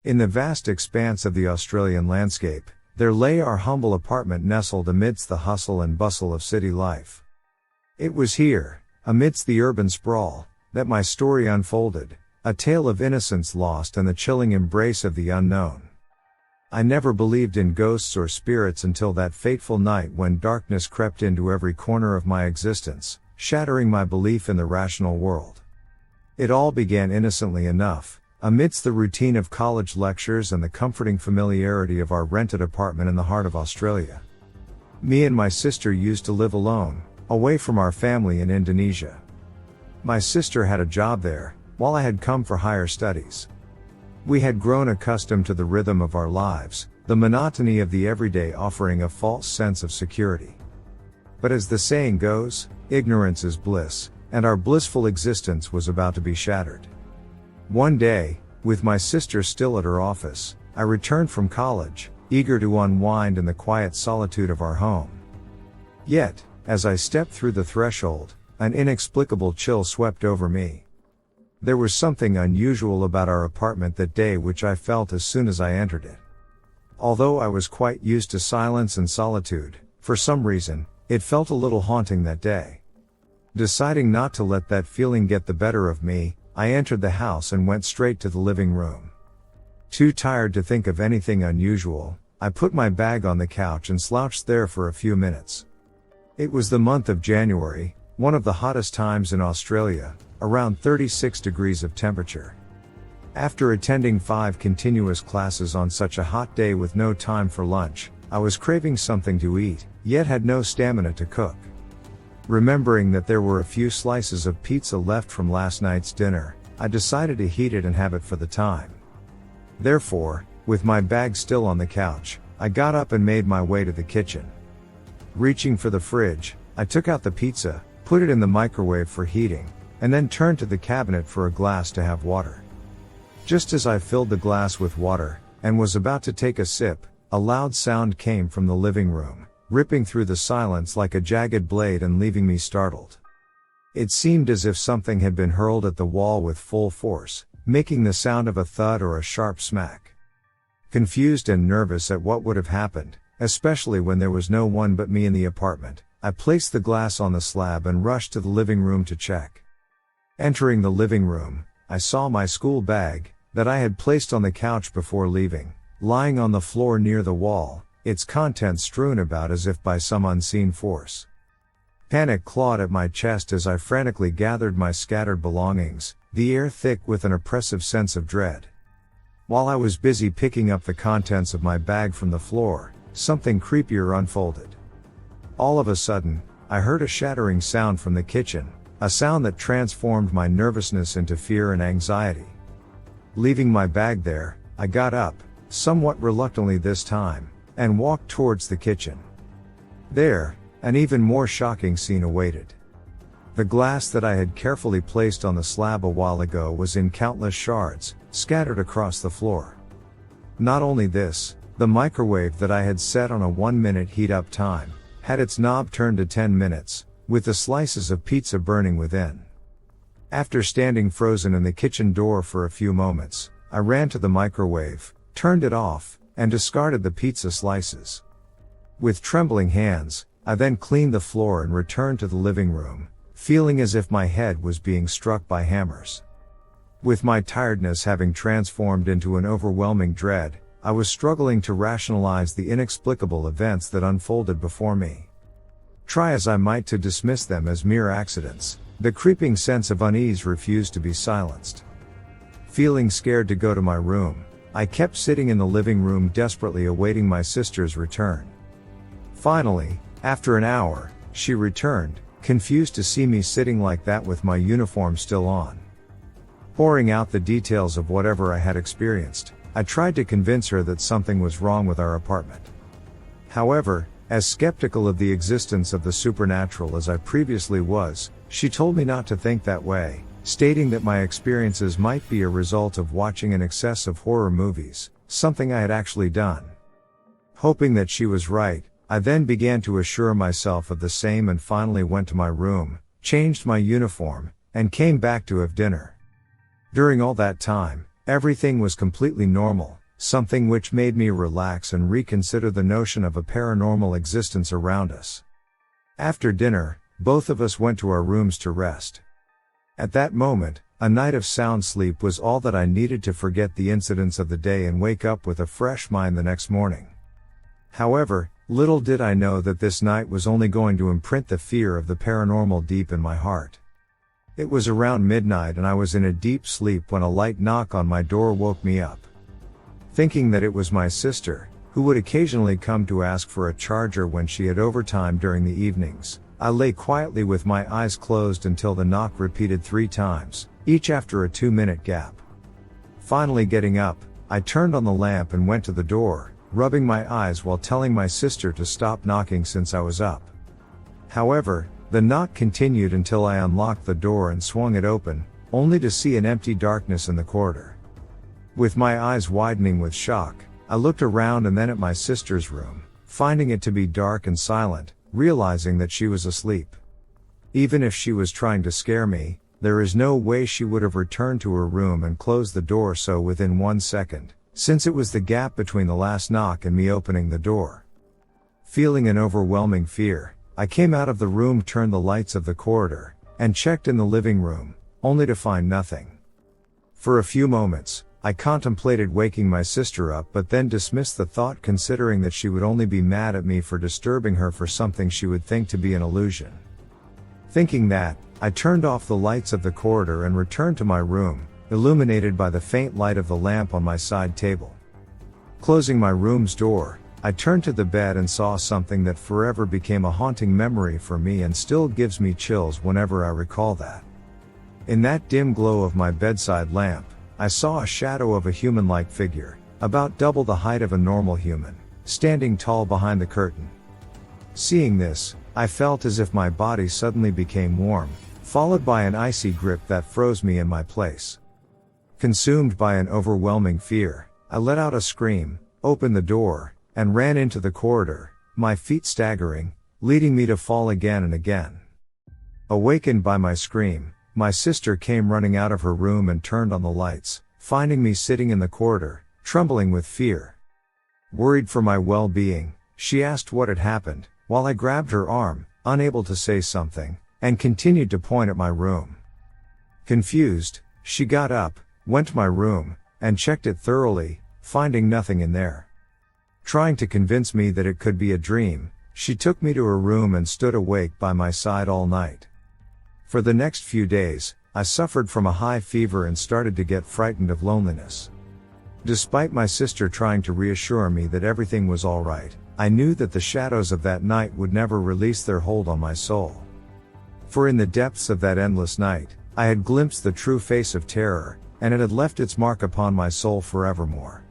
In the vast expanse of the Australian landscape, there lay our humble apartment nestled amidst the hustle and bustle of city life. It was here, amidst the urban sprawl, that my story unfolded, a tale of innocence lost and the chilling embrace of the unknown. I never believed in ghosts or spirits until that fateful night when darkness crept into every corner of my existence, shattering my belief in the rational world. It all began innocently enough, amidst the routine of college lectures and the comforting familiarity of our rented apartment in the heart of Australia. Me and my sister used to live alone, away from our family in Indonesia. My sister had a job there, while I had come for higher studies. We had grown accustomed to the rhythm of our lives, the monotony of the everyday offering a false sense of security. But as the saying goes, ignorance is bliss, and our blissful existence was about to be shattered. One day, with my sister still at her office, I returned from college, eager to unwind in the quiet solitude of our home. Yet, as I stepped through the threshold, an inexplicable chill swept over me. There was something unusual about our apartment that day which I felt as soon as I entered it. Although I was quite used to silence and solitude, for some reason, it felt a little haunting that day. Deciding not to let that feeling get the better of me, I entered the house and went straight to the living room. Too tired to think of anything unusual, I put my bag on the couch and slouched there for a few minutes. It was the month of January, one of the hottest times in Australia, around 36 degrees of temperature. After attending 5 continuous classes on such a hot day with no time for lunch, I was craving something to eat, yet had no stamina to cook. Remembering that there were a few slices of pizza left from last night's dinner, I decided to heat it and have it for the time. Therefore, with my bag still on the couch, I got up and made my way to the kitchen. Reaching for the fridge, I took out the pizza, put it in the microwave for heating, and then turned to the cabinet for a glass to have water. Just as I filled the glass with water, and was about to take a sip, a loud sound came from the living room, ripping through the silence like a jagged blade and leaving me startled. It seemed as if something had been hurled at the wall with full force, making the sound of a thud or a sharp smack. Confused and nervous at what would have happened, especially when there was no one but me in the apartment, I placed the glass on the slab and rushed to the living room to check. Entering the living room, I saw my school bag, that I had placed on the couch before leaving, lying on the floor near the wall, its contents strewn about as if by some unseen force. Panic clawed at my chest as I frantically gathered my scattered belongings, the air thick with an oppressive sense of dread. While I was busy picking up the contents of my bag from the floor, something creepier unfolded. All of a sudden, I heard a shattering sound from the kitchen, a sound that transformed my nervousness into fear and anxiety. Leaving my bag there, I got up, somewhat reluctantly this time, and walked towards the kitchen. There, an even more shocking scene awaited. The glass that I had carefully placed on the slab a while ago was in countless shards, scattered across the floor. Not only this, the microwave that I had set on a 1-minute heat-up time, had its knob turned to 10 minutes, with the slices of pizza burning within. After standing frozen in the kitchen door for a few moments, I ran to the microwave, turned it off, and discarded the pizza slices. With trembling hands, I then cleaned the floor and returned to the living room, feeling as if my head was being struck by hammers. With my tiredness having transformed into an overwhelming dread, I was struggling to rationalize the inexplicable events that unfolded before me. Try as I might to dismiss them as mere accidents, the creeping sense of unease refused to be silenced. Feeling scared to go to my room, I kept sitting in the living room desperately awaiting my sister's return. Finally, after an hour, she returned, confused to see me sitting like that with my uniform still on. Pouring out the details of whatever I had experienced, I tried to convince her that something was wrong with our apartment. However, as skeptical of the existence of the supernatural as I previously was, she told me not to think that way, stating that my experiences might be a result of watching an excess of horror movies, something I had actually done. Hoping that she was right, I then began to assure myself of the same and finally went to my room, changed my uniform, and came back to have dinner. During all that time, Everything was completely normal, something which made me relax and reconsider the notion of a paranormal existence around us. After dinner, both of us went to our rooms to rest. At that moment, a night of sound sleep was all that I needed to forget the incidents of the day and wake up with a fresh mind the next morning. However, little did I know that this night was only going to imprint the fear of the paranormal deep in my heart. It was around midnight and I was in a deep sleep when a light knock on my door woke me up. Thinking that it was my sister, who would occasionally come to ask for a charger when she had overtime during the evenings, I lay quietly with my eyes closed until the knock repeated 3 times, each after a 2-minute gap. Finally getting up, I turned on the lamp and went to the door, rubbing my eyes while telling my sister to stop knocking since I was up. However, the knock continued until I unlocked the door and swung it open, only to see an empty darkness in the corridor. With my eyes widening with shock, I looked around and then at my sister's room, finding it to be dark and silent, realizing that she was asleep. Even if she was trying to scare me, there is no way she would have returned to her room and closed the door so within 1 second, since it was the gap between the last knock and me opening the door. Feeling an overwhelming fear, I came out of the room, turned the lights of the corridor, and checked in the living room, only to find nothing. For a few moments, I contemplated waking my sister up but then dismissed the thought, considering that she would only be mad at me for disturbing her for something she would think to be an illusion. Thinking that, I turned off the lights of the corridor and returned to my room, illuminated by the faint light of the lamp on my side table. Closing my room's door, I turned to the bed and saw something that forever became a haunting memory for me and still gives me chills whenever I recall that. In that dim glow of my bedside lamp, I saw a shadow of a human-like figure, about double the height of a normal human, standing tall behind the curtain. Seeing this, I felt as if my body suddenly became warm, followed by an icy grip that froze me in my place. Consumed by an overwhelming fear, I let out a scream, opened the door, and ran into the corridor, my feet staggering, leading me to fall again and again. Awakened by my scream, my sister came running out of her room and turned on the lights, finding me sitting in the corridor, trembling with fear. Worried for my well-being, she asked what had happened, while I grabbed her arm, unable to say something, and continued to point at my room. Confused, she got up, went to my room, and checked it thoroughly, finding nothing in there. Trying to convince me that it could be a dream, she took me to her room and stood awake by my side all night. For the next few days, I suffered from a high fever and started to get frightened of loneliness. Despite my sister trying to reassure me that everything was all right, I knew that the shadows of that night would never release their hold on my soul. For in the depths of that endless night, I had glimpsed the true face of terror, and it had left its mark upon my soul forevermore.